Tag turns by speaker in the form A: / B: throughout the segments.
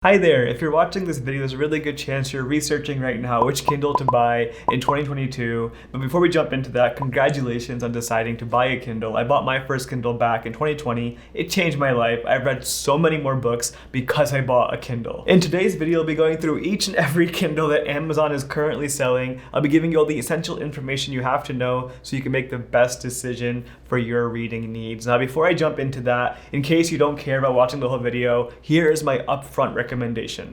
A: Hi there, if you're watching this video, there's a really good chance you're researching right now which Kindle to buy in 2022. But before we jump into that, congratulations on deciding to buy a Kindle. I bought my first Kindle back in 2020. It changed my life. I've read so many more books because I bought a Kindle. In today's video, I'll be going through each and every Kindle that Amazon is currently selling. I'll be giving you all the essential information you have to know so you can make the best decision for your reading needs. Now, before I jump into that, in case you don't care about watching the whole video, here is my upfront recommendation.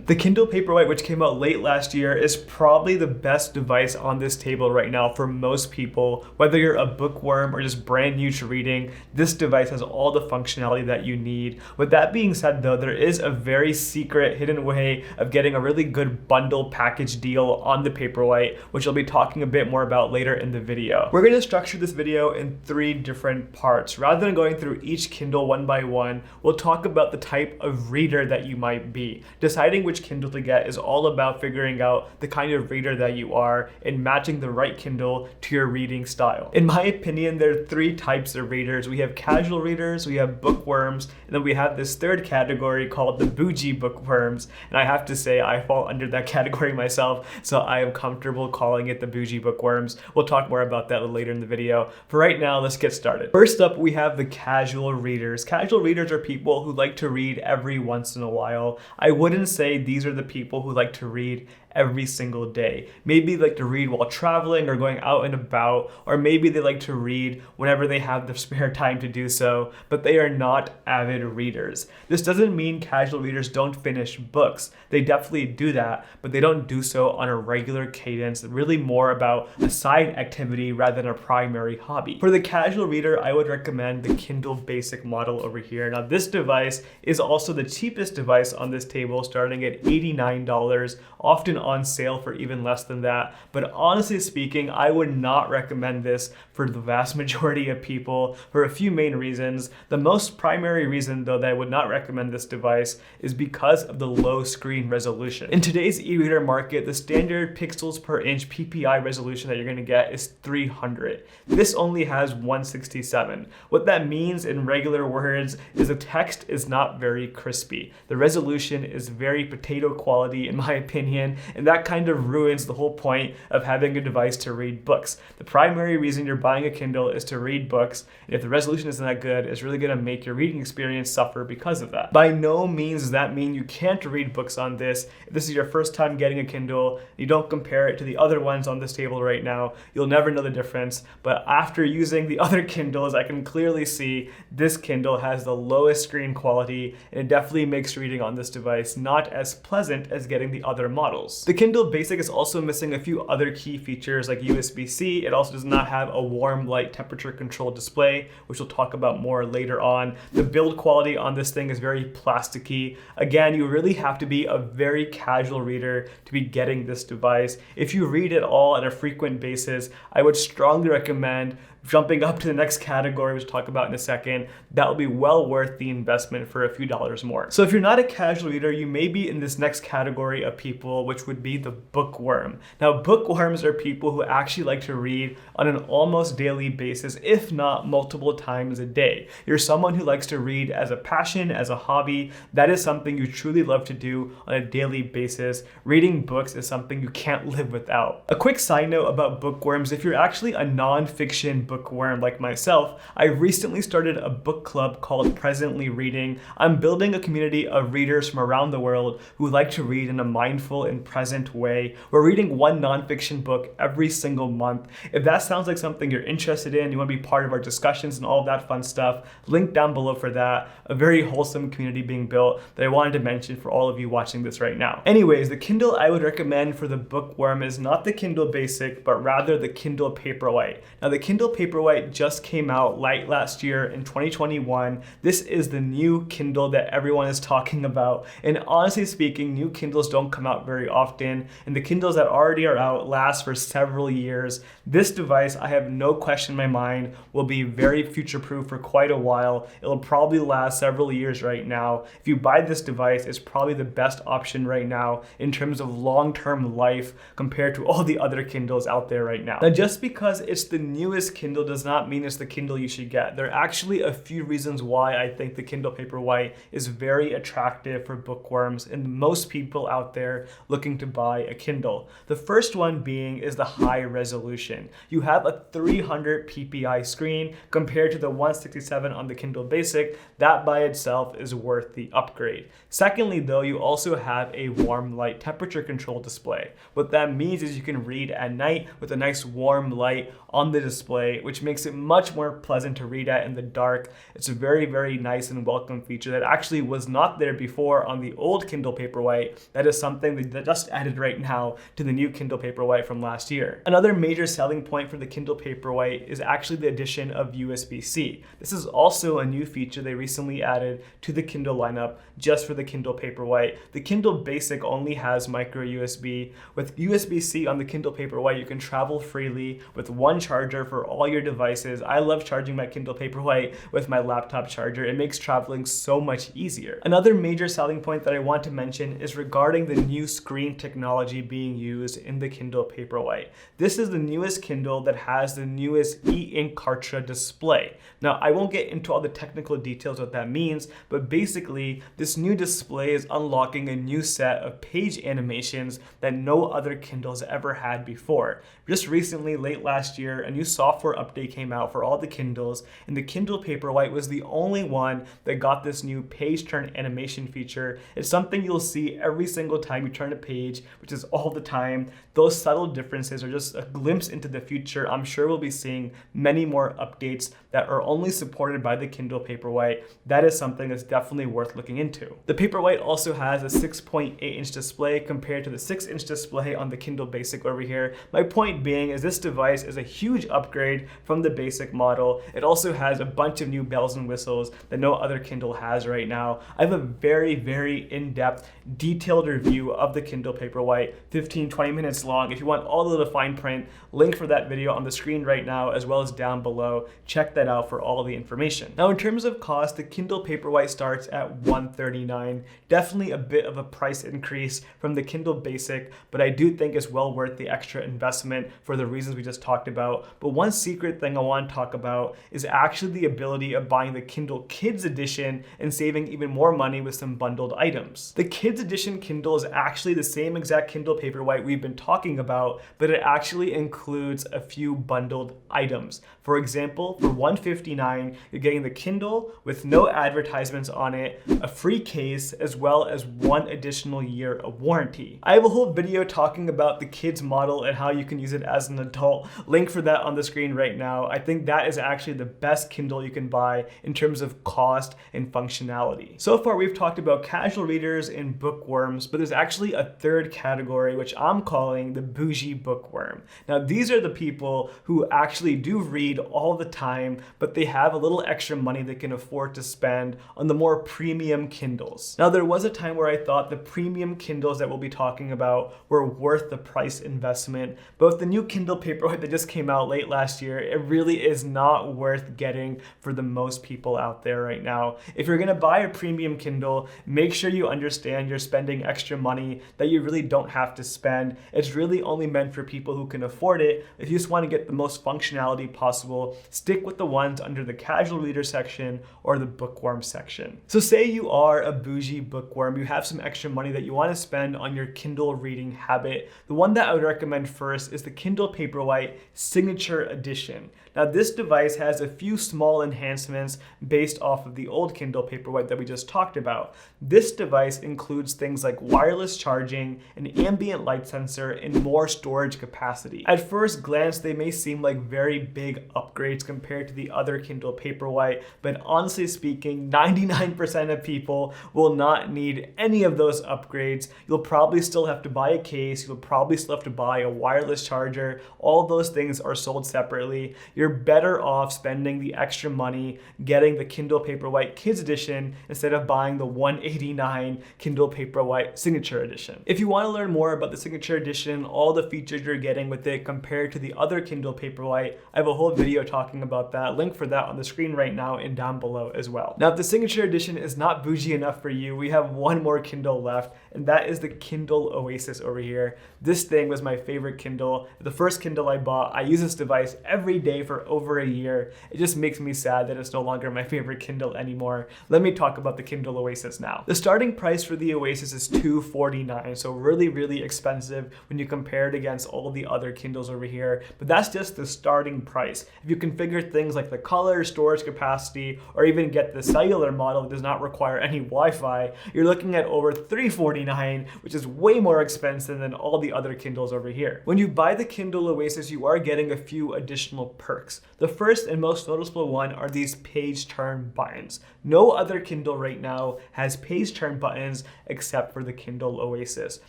A: The Kindle Paperwhite, which came out late last year, is probably the best device on this table right now for most people. Whether you're a bookworm or just brand new to reading, this device has all the functionality that you need. With that being said though, there is a very secret hidden way of getting a really good bundle package deal on the Paperwhite, which I'll be talking a bit more about later in the video. We're going to structure this video in 3 different parts. Rather than going through each Kindle one by one, we'll talk about the type of reader that you might be. Deciding which Kindle to get is all about figuring out the kind of reader that you are and matching the right Kindle to your reading style. In my opinion, there are 3 types of readers. We have casual readers, we have bookworms, and then we have this third category called the Bougie Bookworms. And I have to say, I fall under that category myself, so I am comfortable calling it the Bougie Bookworms. We'll talk more about that later in the video. For right now, let's get started. First up, we have the casual readers. Casual readers are people who like to read every once in a while. I wouldn't say these are the people who like to read every single day. Maybe they like to read while traveling or going out and about, or maybe they like to read whenever they have the spare time to do so, but they are not avid readers. This doesn't mean casual readers don't finish books. They definitely do that, but they don't do so on a regular cadence, really more about a side activity rather than a primary hobby. For the casual reader, I would recommend the Kindle Basic model over here. Now, this device is also the cheapest device on this table, starting at $89, often on sale for even less than that. But honestly speaking, I would not recommend this for the vast majority of people for a few main reasons. The most primary reason though that I would not recommend this device is because of the low screen resolution. In today's e-reader market, the standard pixels per inch PPI resolution that you're going to get is 300. This only has 167. What that means in regular words is the text is not very crispy. The resolution is very potato quality in my opinion, and that kind of ruins the whole point of having a device to read books. The primary reason you're buying a Kindle is to read books, and if the resolution isn't that good, it's really going to make your reading experience suffer because of that. By no means does that mean you can't read books on this. If this is your first time getting a Kindle, you don't compare it to the other ones on this table right now, you'll never know the difference. But after using the other Kindles, I can clearly see this Kindle has the lowest screen quality, and it definitely makes reading on this device not as pleasant as getting the other models. The Kindle Basic is also missing a few other key features like USB-C. It also does not have a warm light temperature control display, which we'll talk about more later on. The build quality on this thing is very plasticky. Again, you really have to be a very casual reader to be getting this device. If you read at all on a frequent basis, I would strongly recommend jumping up to the next category, which we'll talk about in a second. That will be well worth the investment for a few dollars more. So if you're not a casual reader, you may be in this next category of people, which would be the bookworm. Now, bookworms are people who actually like to read on an almost daily basis, if not multiple times a day. You're someone who likes to read as a passion, as a hobby. That is something you truly love to do on a daily basis. Reading books is something you can't live without. A quick side note about bookworms: if you're actually a non-fiction bookworm like myself, I recently started a book club called Presently Reading. I'm building a community of readers from around the world who like to read in a mindful and present way. We're reading one nonfiction book every single month. If that sounds like something you're interested in, you want to be part of our discussions and all of that fun stuff, link down below for that. A very wholesome community being built that I wanted to mention for all of you watching this right now. Anyways, the Kindle I would recommend for the bookworm is not the Kindle Basic, but rather the Kindle Paperwhite. Now, the Kindle Paperwhite just came out late last year in 2021. This is the new Kindle that everyone is talking about. And honestly speaking, new Kindles don't come out very often, and the Kindles that already are out last for several years. This device, I have no question in my mind, will be very future-proof for quite a while. It'll probably last several years right now. If you buy this device, it's probably the best option right now in terms of long-term life compared to all the other Kindles out there right now. Now, just because it's the newest Kindle Kindle does not mean it's the Kindle you should get. There are actually a few reasons why I think the Kindle Paperwhite is very attractive for bookworms and most people out there looking to buy a Kindle. The first one being is the high resolution. You have a 300 ppi screen compared to the 167 on the Kindle Basic. That by itself is worth the upgrade. Secondly though, you also have a warm light temperature control display. What that means is you can read at night with a nice warm light on the display, which makes it much more pleasant to read at in the dark. It's a very, very nice and welcome feature that actually was not there before on the old Kindle Paperwhite. That is something that just added right now to the new Kindle Paperwhite from last year. Another major selling point for the Kindle Paperwhite is actually the addition of USB-C. This is also a new feature they recently added to the Kindle lineup just for the Kindle Paperwhite. The Kindle Basic only has micro USB. With USB-C on the Kindle Paperwhite, you can travel freely with one charger for all your devices. I love charging my Kindle Paperwhite with my laptop charger. It makes traveling so much easier. Another major selling point that I want to mention is regarding the new screen technology being used in the Kindle Paperwhite. This is the newest Kindle that has the newest e-ink Kartra display. Now, I won't get into all the technical details of what that means, but basically, this new display is unlocking a new set of page animations that no other Kindles ever had before. Just recently, late last year, a new software update came out for all the Kindles, and the Kindle Paperwhite was the only one that got this new page turn animation feature. It's something you'll see every single time you turn a page, which is all the time. Those subtle differences are just a glimpse into the future. I'm sure we'll be seeing many more updates that are only supported by the Kindle Paperwhite. That is something that's definitely worth looking into. The Paperwhite also has a 6.8-inch display compared to the 6-inch display on the Kindle Basic over here. My point being is this device is a huge upgrade from the Basic model. It also has a bunch of new bells and whistles that no other Kindle has right now. I have a very, very in-depth, detailed review of the Kindle Paperwhite, 15-20 minutes long. If you want all of the fine print, link for that video on the screen right now as well as down below. Check that out for all the information. Now in terms of cost, the Kindle Paperwhite starts at $139. Definitely a bit of a price increase from the Kindle Basic, but I do think it's well worth the extra investment for the reasons we just talked about. But one secret thing I want to talk about is actually the ability of buying the Kindle Kids Edition and saving even more money with some bundled items. The Kids Edition Kindle is actually the same exact Kindle Paperwhite we've been talking about, but it actually includes a few bundled items. For example, for $159, you're getting the Kindle with no advertisements on it, a free case, as well as 1 additional year of warranty. I have a whole video talking about the kids model and how you can use it as an adult. Link for that on the screen right now. I think that is actually the best Kindle you can buy in terms of cost and functionality. So far, we've talked about casual readers and bookworms, but there's actually a third category, which I'm calling the bougie bookworm. Now, these are the people who actually do read all the time, but they have a little extra money they can afford to spend on the more premium Kindles. Now, there was a time where I thought the premium Kindles that we'll be talking about were worth the price investment, but with the new Kindle Paperwhite that just came out late last year, it really is not worth getting for the most people out there right now. If you're gonna buy a premium Kindle, make sure you understand you're spending extra money that you really don't have to spend. It's really only meant for people who can afford it. If you just want to get the most functionality possible, stick with the ones under the casual reader section or the bookworm section. So say you are a bougie bookworm, you have some extra money that you want to spend on your Kindle reading habit. The one that I would recommend first is the Kindle Paperwhite Signature Edition. Now this device has a few small enhancements based off of the old Kindle Paperwhite that we just talked about. This device includes things like wireless charging, an ambient light sensor, and more storage capacity. At first glance, they may seem like very big upgrades compared to the other Kindle Paperwhite, but honestly speaking, 99% of people will not need any of those upgrades. You'll probably still have to buy a case, you'll probably still have to buy a wireless charger. All those things are sold separately. You're better off spending the extra money getting the Kindle Paperwhite Kids Edition instead of buying the $189 Kindle Paperwhite Signature Edition. If you want to learn more about the Signature Edition, all the features you're getting with it compared to the other Kindle Paperwhite, I have a whole video talking about that. Link for that on the screen right now and down below as well. Now, if the Signature Edition is not bougie enough for you, we have one more Kindle left, and that is the Kindle Oasis over here. This thing was my favorite Kindle. The first Kindle I bought. I use this device every day for for over a year. It just makes me sad that it's no longer my favorite Kindle anymore. Let me talk about the Kindle Oasis now. The starting price for the Oasis is $249, so really expensive when you compare it against all the other Kindles over here, but that's just the starting price. If you configure things like the color, storage capacity, or even get the cellular model that does not require any Wi-Fi, you're looking at over $349, which is way more expensive than all the other Kindles over here. When you buy the Kindle Oasis, you are getting a few additional perks. The first and most noticeable one are these page turn buttons. No other Kindle right now has page turn buttons except for the Kindle Oasis.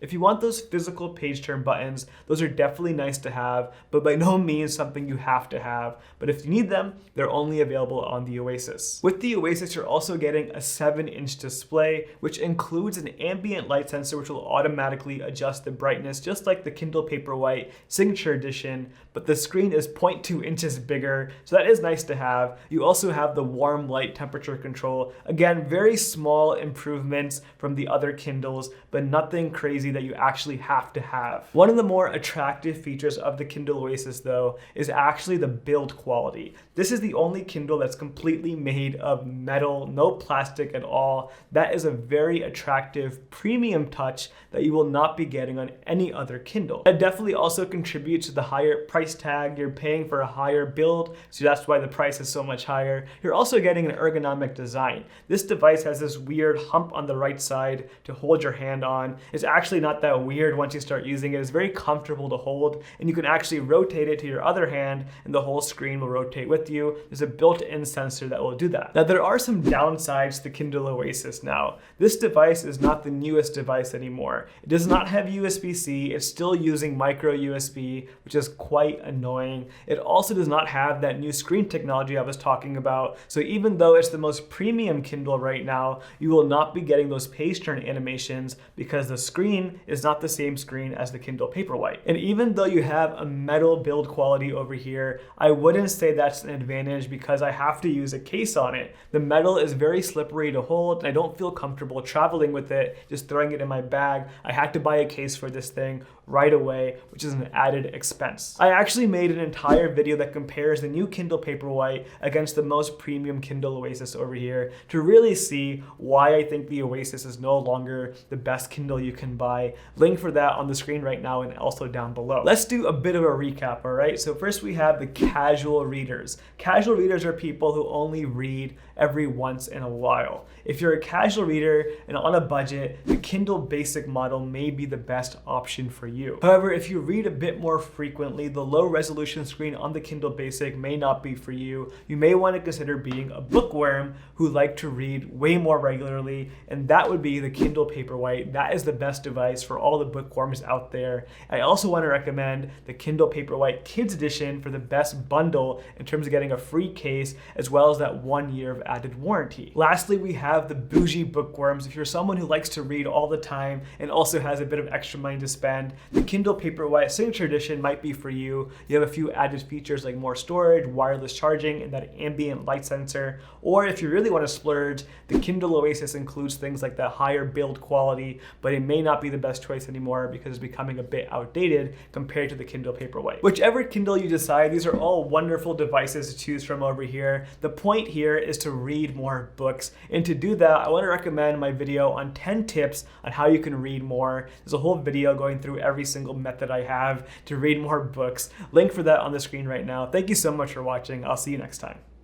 A: If you want those physical page turn buttons, those are definitely nice to have, but by no means something you have to have. But if you need them, they're only available on the Oasis. With the Oasis, you're also getting a 7-inch display, which includes an ambient light sensor, which will automatically adjust the brightness, just like the Kindle Paperwhite Signature Edition, but the screen is 0.2 inches bigger, so that is nice to have. You also have the warm light temperature control. Again, very small improvements from the other Kindles, but nothing crazy that you actually have to have. One of the more attractive features of the Kindle Oasis, though, is actually the build quality. This is the only Kindle that's completely made of metal, no plastic at all. That is a very attractive premium touch that you will not be getting on any other Kindle. That definitely also contributes to the higher price tag. You're paying for a higher build, so that's why the price is so much higher. You're also getting an ergonomic design. This device has this weird hump on the right side to hold your hand on. It's actually not that weird once you start using it. It's very comfortable to hold, and you can actually rotate it to your other hand and the whole screen will rotate with you. There's a built-in sensor that will do that. Now, there are some downsides to the Kindle Oasis now. This device is not the newest device anymore. It does not have USB-C. It's still using micro USB, which is quite annoying. It also does not have that new screen technology I was talking about. So even though it's the most premium Kindle right now, you will not be getting those page turn animations because the screen is not the same screen as the Kindle Paperwhite. And even though you have a metal build quality over here, I wouldn't say that's an advantage because I have to use a case on it. The metal is very slippery to hold and I don't feel comfortable traveling with it, just throwing it in my bag. I had to buy a case for this thing right away, which is an added expense. I actually made an entire video that compares the new Kindle Paperwhite against the most premium Kindle Oasis over here to really see why I think the Oasis is no longer the best Kindle you can buy. Link for that on the screen right now and also down below. Let's do a bit of a recap, all right? So first we have the casual readers. Casual readers are people who only read every once in a while. If you're a casual reader and on a budget, the Kindle Basic model may be the best option for you. However, if you read a bit more frequently, the low resolution screen on the Kindle Basic may not be for you. You may want to consider being a bookworm who like to read way more regularly, and that would be the Kindle Paperwhite. That is the best device for all the bookworms out there. I also want to recommend the Kindle Paperwhite Kids Edition for the best bundle in terms of getting a free case as well as that 1 year of added warranty. Lastly, we have the Bougie Bookworms. If you're someone who likes to read all the time and also has a bit of extra money to spend, the Kindle Paperwhite Signature Edition might be for you. You have a few added features like more storage, wireless charging, and that ambient light sensor. Or if you really want to splurge, the Kindle Oasis includes things like that higher build quality, but it may not be the best choice anymore because it's becoming a bit outdated compared to the Kindle Paperwhite. Whichever Kindle you decide, these are all wonderful devices to choose from over here. The point here is to read more books, and to do that, I want to recommend my video on 10 tips on how you can read more. There's a whole video going through every single method I have to read more books. Link for that on the screen right now. Thank you so much for watching. I'll see you next time.